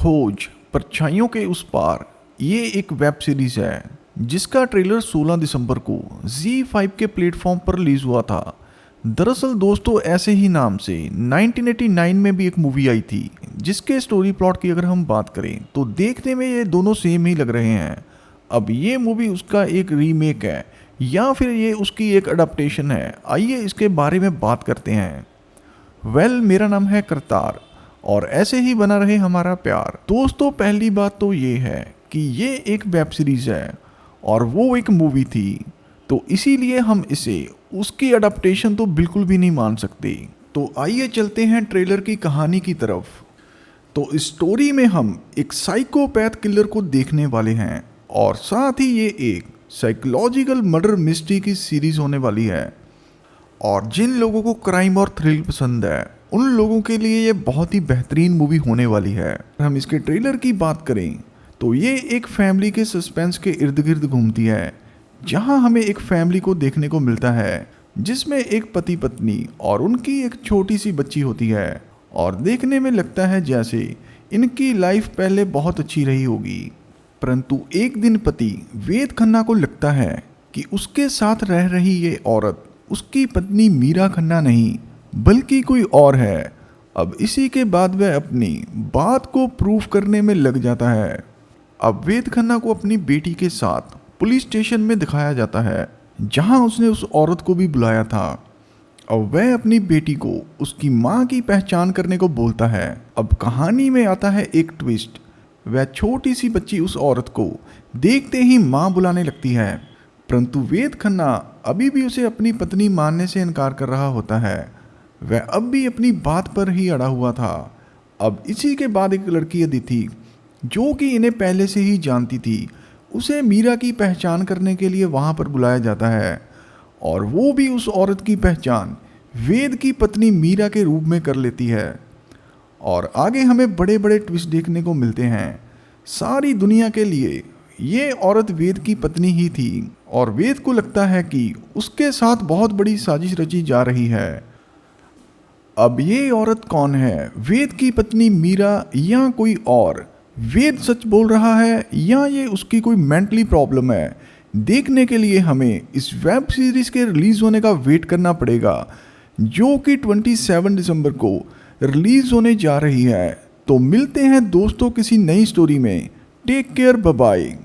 खोज परछाइयों के उस पार ये एक वेब सीरीज है जिसका ट्रेलर 16 दिसंबर को ZEE5 के प्लेटफॉर्म पर रिलीज हुआ था। दरअसल दोस्तों ऐसे ही नाम से 1989 में भी एक मूवी आई थी जिसके स्टोरी प्लॉट की अगर हम बात करें तो देखने में ये दोनों सेम ही लग रहे हैं। अब ये मूवी उसका एक रीमेक है या फिर ये उसकी एक अडेप्टेशन है, आइए इसके बारे में बात करते हैं। मेरा नाम है करतार और ऐसे ही बना रहे हमारा प्यार। दोस्तों पहली बात तो ये है कि ये एक वेब सीरीज है और वो एक मूवी थी, तो इसीलिए हम इसे उसकी अडेप्टेशन तो बिल्कुल भी नहीं मान सकते। तो आइए चलते हैं ट्रेलर की कहानी की तरफ। तो इस स्टोरी में हम एक साइकोपैथ किलर को देखने वाले हैं और साथ ही ये एक साइकोलॉजिकल मर्डर मिस्ट्री की सीरीज होने वाली है। और जिन लोगों को क्राइम और थ्रिल पसंद है उन लोगों के लिए ये बहुत ही बेहतरीन मूवी होने वाली है। हम इसके ट्रेलर की बात करें तो ये एक फैमिली के सस्पेंस के इर्द गिर्द घूमती है, जहां हमें एक फैमिली को देखने को मिलता है जिसमें एक पति पत्नी और उनकी एक छोटी सी बच्ची होती है। और देखने में लगता है जैसे इनकी लाइफ पहले बहुत अच्छी रही होगी, परंतु एक दिन पति वेद खन्ना को लगता है कि उसके साथ रह रही ये औरत उसकी पत्नी मीरा खन्ना नहीं बल्कि कोई और है। अब इसी के बाद वह अपनी बात को प्रूफ करने में लग जाता है। अब वेद खन्ना को अपनी बेटी के साथ पुलिस स्टेशन में दिखाया जाता है जहां उसने उस औरत को भी बुलाया था। अब वह अपनी बेटी को उसकी मां की पहचान करने को बोलता है। अब कहानी में आता है एक ट्विस्ट, वह छोटी सी बच्ची उस औरत को देखते ही मां बुलाने लगती है, परंतु वेद खन्ना अभी भी उसे अपनी पत्नी मानने से इनकार कर रहा होता है। वह अब भी अपनी बात पर ही अड़ा हुआ था। अब इसी के बाद एक लड़की अदिति जो कि इन्हें पहले से ही जानती थी, उसे मीरा की पहचान करने के लिए वहां पर बुलाया जाता है और वो भी उस औरत की पहचान वेद की पत्नी मीरा के रूप में कर लेती है। और आगे हमें बड़े बड़े ट्विस्ट देखने को मिलते हैं। सारी दुनिया के लिए ये औरत वेद की पत्नी ही थी और वेद को लगता है कि उसके साथ बहुत बड़ी साजिश रची जा रही है। अब ये औरत कौन है, वेद की पत्नी मीरा या कोई और? वेद सच बोल रहा है या ये उसकी कोई मेंटली प्रॉब्लम है? देखने के लिए हमें इस वेब सीरीज के रिलीज होने का वेट करना पड़ेगा, जो कि 27 दिसंबर को रिलीज होने जा रही है। तो मिलते हैं दोस्तों किसी नई स्टोरी में। Take care, bye bye.